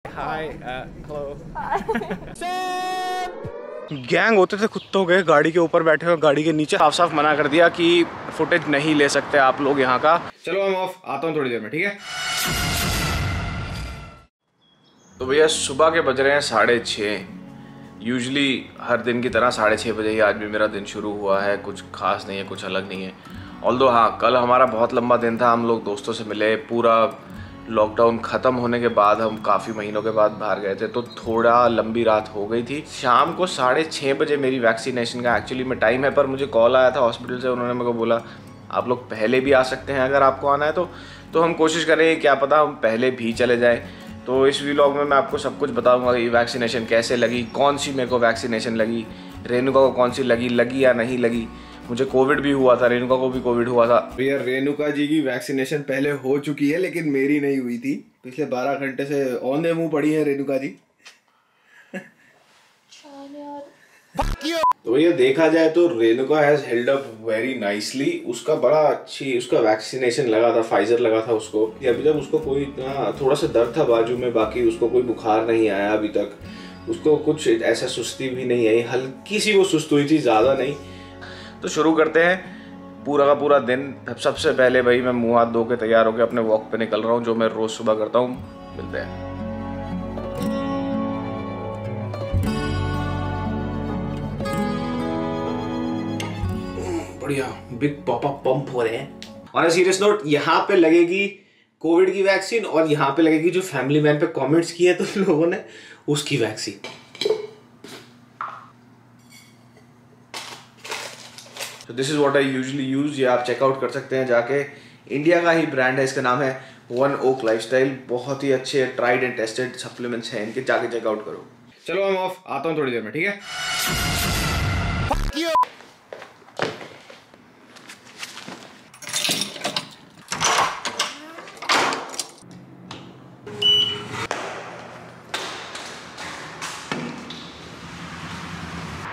Hi hello. Gang होते थे कुत्तों के, गाड़ी के ऊपर बैठे हुए, गाड़ी के नीचे। साफ साफ मना कर दिया कि फुटेज नहीं ले सकते आप लोग यहाँ का। चलो हम ऑफ, आता हूँ थोड़ी देर में, ठीक है। तो भैया सुबह के बज रहे हैं 6:30। यूजुअली हर दिन की तरह 6:30 बजे ही आज भी मेरा दिन शुरू हुआ है। कुछ खास नहीं है, कुछ अलग नहीं है। ऑल्दो हाँ, कल हमारा बहुत लंबा दिन था। हम लोग दोस्तों से मिले, पूरा लॉकडाउन ख़त्म होने के बाद हम काफ़ी महीनों के बाद बाहर गए थे, तो थोड़ा लंबी रात हो गई थी। शाम को 6:30 बजे मेरी वैक्सीनेशन का एक्चुअली में टाइम है, पर मुझे कॉल आया था हॉस्पिटल से। उन्होंने मेरे को बोला आप लोग पहले भी आ सकते हैं अगर आपको आना है तो हम कोशिश करेंगे, क्या पता हम पहले भी चले जाएँ। तो इस व्लॉग में मैं आपको सब कुछ बताऊंगा कि वैक्सीनेशन कैसे लगी, कौन सी मेरे को वैक्सीनेशन लगी, रेणुका को कौन सी लगी या नहीं लगी। मुझे कोविड भी हुआ था, रेणुका को भी कोविड हुआ था। भैया रेणुका जी की वैक्सीनेशन पहले हो चुकी है, लेकिन मेरी नहीं हुई थी। पिछले 12 घंटे से ऑन द मुंह पड़ी है रेणुका जी। तो भैया देखा जाए तो Renuka has held up very nicely. उसका बड़ा अच्छी उसका वैक्सीनेशन लगा था, फाइजर लगा था उसको। अभी तक उसको कोई थोड़ा सा दर्द था बाजू में, बाकी उसको कोई बुखार नहीं आया अभी तक। उसको कुछ ऐसा सुस्ती भी नहीं आई, हल्की सी वो सुस्त हुई थी, ज़्यादा नहीं। तो शुरू करते हैं पूरा का पूरा दिन। सबसे पहले भाई मैं मुँह हाथ धो के तैयार होकर अपने वॉक पे निकल रहा हूँ, जो मैं रोज़ सुबह करता हूँ। मिलते हैं। बढ़िया बिग पापा पंप हो रहे हैं। ऑन अ सीरियस नोट, यहाँ पे लगेगी कोविड की वैक्सीन और यहाँ पे लगेगी जो फैमिली मैन पे कमेंट्स किए तो लोगों ने, उसकी वैक्सीन। तो this is what I usually use. ये आप चेकआउट कर सकते हैं जाके। इंडिया का ही ब्रांड है, इसका नाम है वन ओक लाइफस्टाइल। बहुत ही अच्छे ट्राइड एंड टेस्टेड सप्लीमेंट्स हैं इनके, जाके चेकआउट करो। चलो हम ऑफ, आता हूँ थोड़ी देर में, ठीक है।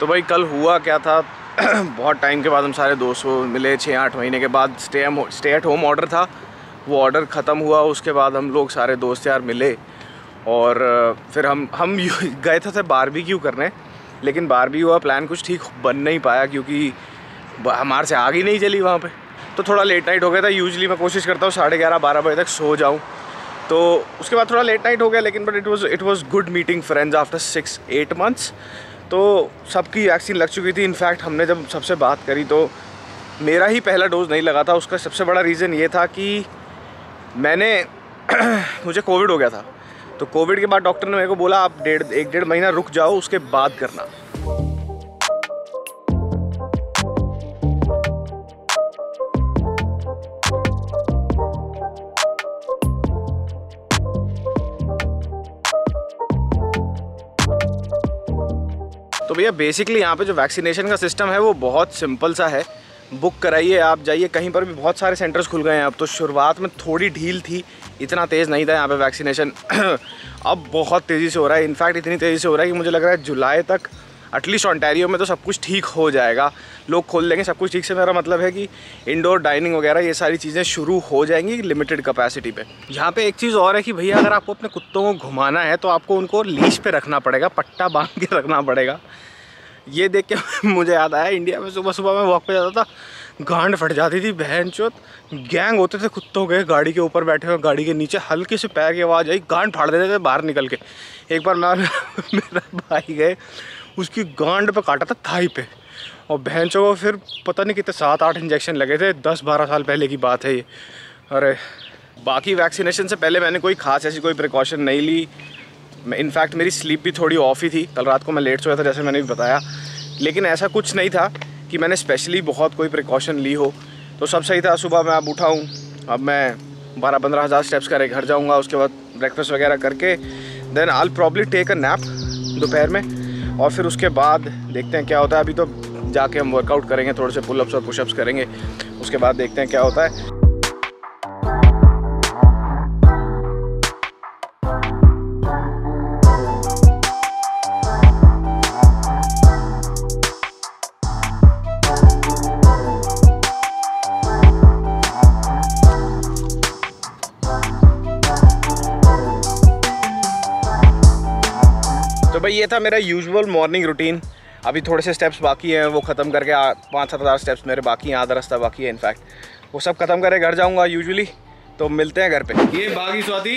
तो भाई कल हुआ क्या था, बहुत टाइम के बाद हम सारे दोस्तों मिले। 6-8 महीने के बाद स्टे एट होम ऑर्डर था, वो ऑर्डर ख़त्म हुआ। उसके बाद हम लोग सारे दोस्त यार मिले और फिर हम गए थे बारबेक्यू करने। लेकिन बारबेक्यू का प्लान कुछ ठीक बन नहीं पाया क्योंकि हमारे से आग ही नहीं चली वहाँ पे। तो थोड़ा लेट नाइट हो गया था। यूजुअली मैं कोशिश करता हूँ 11:30-12 बजे तक सो जाऊँ, तो उसके बाद थोड़ा लेट नाइट हो गया। लेकिन but it was good meeting friends after 6-8 months. तो सबकी वैक्सीन लग चुकी थी। इनफैक्ट हमने जब सबसे बात करी तो मेरा ही पहला डोज नहीं लगा था। उसका सबसे बड़ा रीज़न ये था कि मुझे कोविड हो गया था। तो कोविड के बाद डॉक्टर ने मेरे को बोला आप 1-1.5 महीना रुक जाओ, उसके बाद करना। तो भैया बेसिकली यहाँ पे जो वैक्सीनेशन का सिस्टम है वो बहुत सिंपल सा है। बुक कराइए, आप जाइए, कहीं पर भी बहुत सारे सेंटर्स खुल गए हैं अब। तो शुरुआत में थोड़ी ढील थी, इतना तेज़ नहीं था यहाँ पे वैक्सीनेशन। अब बहुत तेज़ी से हो रहा है। इनफैक्ट इतनी तेज़ी से हो रहा है कि मुझे लग रहा है जुलाई तक एटलीस्ट ऑन्टारियो में तो सब कुछ ठीक हो जाएगा। लोग खोल देंगे सब कुछ ठीक से। मेरा मतलब है कि इंडोर डाइनिंग वगैरह ये सारी चीज़ें शुरू हो जाएंगी लिमिटेड कैपेसिटी पे। यहाँ पे एक चीज़ और है कि भैया अगर आपको अपने कुत्तों को घुमाना है तो आपको उनको लीश पे रखना पड़ेगा, पट्टा बांध के रखना पड़ेगा। ये देख के मुझे याद आया, इंडिया में सुबह सुबह मैं वॉक पे जाता था, गांड फट जाती थी। बहनचोद गैंग होते थे कुत्तों के, गाड़ी के ऊपर बैठे हुए, गाड़ी के नीचे हल्की से पैर की आवाज़ आई, गांड फाड़ देते थे बाहर निकल के। एक बार मैं मेरा भाई गए, उसकी गांड पे काटा था थाई पे, और बहनचोद को फिर पता नहीं कितने 7-8 इंजेक्शन लगे थे। 10-12 साल पहले की बात है ये। अरे बाकी वैक्सीनेशन से पहले मैंने कोई खास ऐसी कोई प्रिकॉशन नहीं ली। इनफैक्ट मेरी स्लीप भी थोड़ी ऑफ ही थी। कल रात को मैं लेट सोया था जैसे मैंने भी बताया। लेकिन ऐसा कुछ नहीं था कि मैंने स्पेशली बहुत कोई प्रिकॉशन ली हो। तो सब सही था। सुबह मैं अब उठा हूँ, अब मैं 12-15 हज़ार स्टेप्स करे घर जाऊँगा। उसके बाद ब्रेकफास्ट वगैरह करके then I will probably take a nap दोपहर में, और फिर उसके बाद देखते हैं क्या होता है। अभी तो जाके हम वर्कआउट करेंगे, थोड़े से पुलअप्स और पुशअप्स करेंगे। उसके बाद देखते हैं क्या होता है। तो भाई ये था मेरा यूजुअल मॉर्निंग रूटीन। अभी थोड़े से स्टेप्स बाकी हैं, वो ख़त्म करके 5-7 हज़ार स्टेप्स मेरे बाकी हैं, आधा रास्ता बाकी है इनफैक्ट। वो सब खत्म करके घर जाऊँगा यूजुअली। तो मिलते हैं घर पे। ये बागी स्वाति,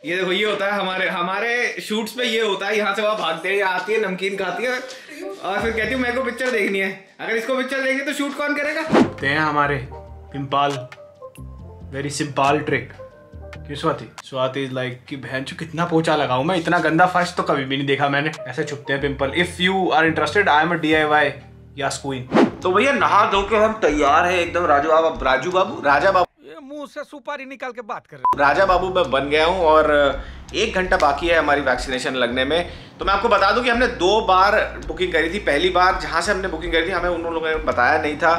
ये देखो ये होता है हमारे शूट्स पे, ये होता है। यहाँ से वहाँ भागते हैं, आती है नमकीन खाती है और फिर कहती हूँ मेरे को पिक्चर देखनी है। अगर इसको पिक्चर देंगे तो शूट कौन करेगा? ते हैं हमारे pimple, very simple trick. Swati is like कि बहन चो कितना पोछा लगाऊं मैं, इतना गंदा फर्श तो कभी भी नहीं देखा मैंने। ऐसे छुपते हैं pimple. If you are interested, I am a DIY yas queen. तो भैया नहा धो के हम तैयार है एकदम। राजा बाबू मुंह से सुपारी निकाल के बात कर रहे। राजा बाबू मैं बन गया हूँ और 1 घंटा बाकी है हमारी वैक्सीनेशन लगने में। तो मैं आपको बता दूं कि हमने 2 बार बुकिंग करी थी। पहली बार जहाँ से हमने बुकिंग करी थी, हमें उन लोगों ने बताया नहीं था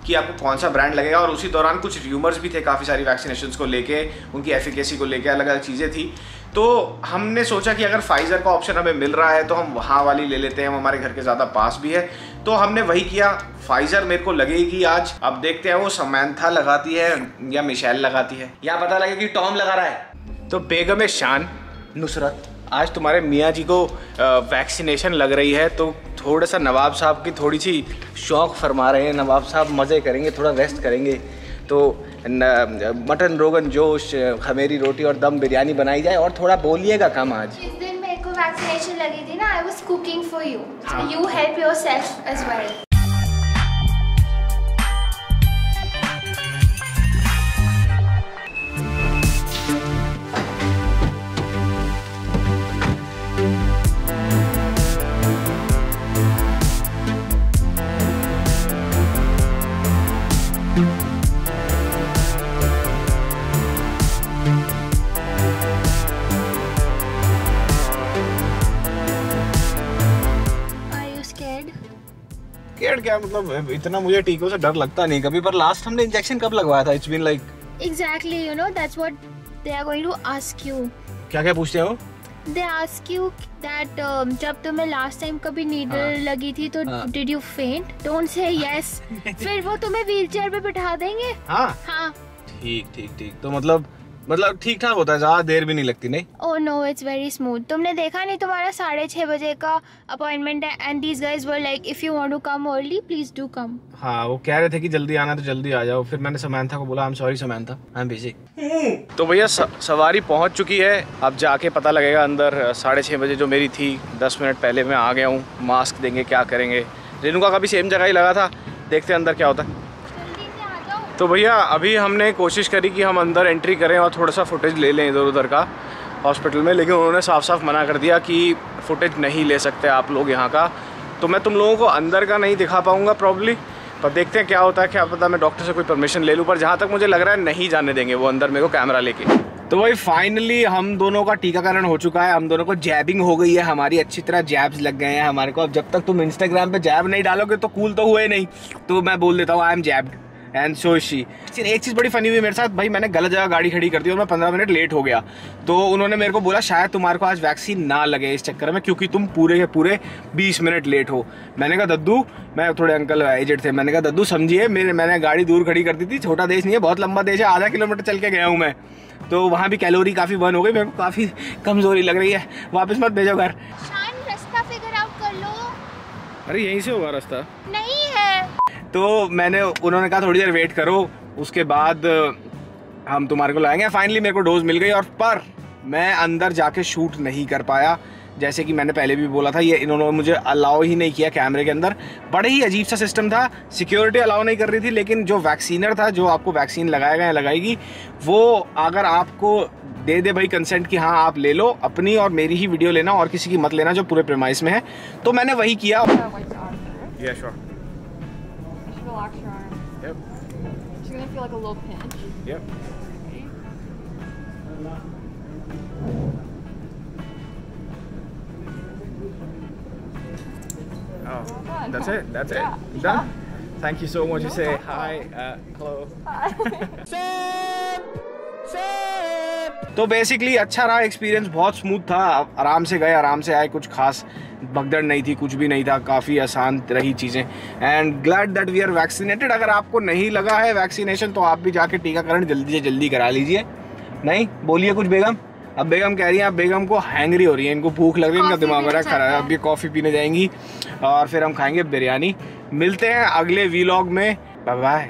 कि आपको कौन सा ब्रांड लगेगा, और उसी दौरान कुछ र्यूमर्स भी थे काफ़ी सारी वैक्सीनेशंस को लेके, उनकी एफिकेसी को लेके अलग अलग चीज़ें थी। तो हमने सोचा कि अगर फाइजर का ऑप्शन हमें मिल रहा है तो हम वहाँ वाली ले लेते हैं, हमारे घर के ज़्यादा पास भी है। तो हमने वही किया। फाइजर मेरे को लगेगी आज। अब देखते हैं वो समैंथा लगाती है या मिशेल लगाती है, या पता लगे कि टॉम लगा रहा है। तो बेगम शान नुसरत, आज तुम्हारे मियाँ जी को वैक्सीनेशन लग रही है, तो थोड़ा सा नवाब साहब की थोड़ी सी शौक फरमा रहे हैं। नवाब साहब मज़े करेंगे, थोड़ा रेस्ट करेंगे। तो मटन रोगन जोश, खमेरी रोटी और दम बिरयानी बनाई जाए, और थोड़ा बोलिएगा कम आज। जिस दिन मेरे को वैक्सीनेशन लगी थी ना, I was cooking for you, so you help yourself as well. क्या मतलब, इतना मुझे टीकों से डर लगता नहीं कभी, पर लास्ट हमने इंजेक्शन कब लगवाया था? It's been like exactly, you know that's what they are going to ask you. क्या क्या पूछते हो? दे आस्क यू दैट जब तुम्हें लास्ट टाइम कभी नीडल लगी थी तो डिड यू फेंट? डोंट से यस, फिर वो तुम्हें व्हीलचेयर पे बिठा देंगे। हाँ ठीक। तो मतलब ठीक ठाक होता है, ज्यादा देर भी नहीं लगती। नहीं, oh no, it's very smooth. तुमने देखा नहीं, तुम्हारा 6:30 बजे का अपॉइंटमेंट है, and these guys were like if you want to come early please do come. हाँ, वो कह रहे थे कि जल्दी आना तो जल्दी आ जाओ। फिर मैंने समैंथा को बोला, I am sorry Samantha, I am busy. तो भैया सवारी पहुंच चुकी है। अब जाके पता लगेगा अंदर। 6:30 बजे जो मेरी थी, 10 मिनट पहले मैं आ गया हूँ। मास्क देंगे, क्या करेंगे। रेणुका का भी सेम जगह ही लगा था, देखते हैं अंदर क्या होता है। तो भैया अभी हमने कोशिश करी कि हम अंदर एंट्री करें और थोड़ा सा फुटेज ले लें इधर उधर का हॉस्पिटल में, लेकिन उन्होंने साफ साफ मना कर दिया कि फुटेज नहीं ले सकते आप लोग यहाँ का। तो मैं तुम लोगों को अंदर का नहीं दिखा पाऊँगा प्रॉब्ली, पर देखते हैं क्या होता है। क्या पता मैं डॉक्टर से कोई परमिशन ले लूँ, पर जहाँ तक मुझे लग रहा है नहीं जाने देंगे वो अंदर मेरे को कैमरा लेके। तो भाई फाइनली हम दोनों का टीकाकरण हो चुका है, हम दोनों को जैबिंग हो गई है, हमारी अच्छी तरह जैब्स लग गए हैं हमारे को। अब जब तक तुम इंस्टाग्राम पे जैब नहीं डालोगे तो कूल तो हुए नहीं। तो मैं बोल देता हूँ I am jabbed and so she. एक चीज़ बड़ी फनी हुई मेरे साथ भाई, मैंने गलत जगह गाड़ी खड़ी कर दी और मैं 15 मिनट लेट हो गया। तो उन्होंने मेरे को बोला शायद तुम्हारे को आज वैक्सीन ना लगे इस चक्कर में, क्योंकि तुम पूरे के पूरे 20 मिनट लेट हो। मैंने कहा दद्दू, मैं थोड़े अंकल एजेड थे, मैंने कहा दद्दू समझिए, मैंने गाड़ी दूर खड़ी कर दी थी। छोटा देश नहीं है, बहुत लंबा देश है, आधा किलोमीटर चल के गया हूँ मैं। तो वहाँ भी कैलोरी काफ़ी बर्न हो गई, मेरे को काफ़ी कमजोरी लग रही है। वापस मत भेजो घर। रास्ता फिगर आउट कर लो। अरे यहीं से होगा रास्ता? नहीं है। तो उन्होंने कहा थोड़ी देर वेट करो, उसके बाद हम तुम्हारे को लाएंगे। फाइनली मेरे को डोज मिल गई, और पर मैं अंदर जाके शूट नहीं कर पाया। जैसे कि मैंने पहले भी बोला था, ये इन्होंने मुझे अलाउ ही नहीं किया कैमरे के अंदर। बड़े ही अजीब सा सिस्टम था, सिक्योरिटी अलाउ नहीं कर रही थी, लेकिन जो वैक्सीनर था, जो आपको वैक्सीन लगाएगा या लगाएगी, वो अगर आपको दे दे भाई कंसेंट कि हाँ आप ले लो, अपनी और मेरी ही वीडियो लेना और किसी की मत लेना जो पूरे प्रेमाइस में है। तो मैंने वही किया। Relax your arm. Yep. You're gonna feel like a little pinch. Yep. Oh, that's it. That's it. Done. Thank you so much. You say hi. Hello. तो बेसिकली अच्छा रहा एक्सपीरियंस, बहुत स्मूथ था। आराम से गए, आराम से आए, कुछ खास भगदड़ नहीं थी, कुछ भी नहीं था, काफ़ी आसान रही चीज़ें। And glad that we are vaccinated. अगर आपको नहीं लगा है वैक्सीनेशन तो आप भी जाके टीकाकरण जल्दी से जल्दी करा लीजिए। नहीं बोलिए कुछ बेगम, अब बेगम कह रही है, अब बेगम को हैंगरी हो रही है, इनको भूख लग रही है, इनका दिमाग हो रहा है खराब है। अब ये कॉफ़ी पीने जाएंगी और फिर हम खाएंगे बिरयानी। मिलते हैं अगले वीलॉग में, बाय बाय।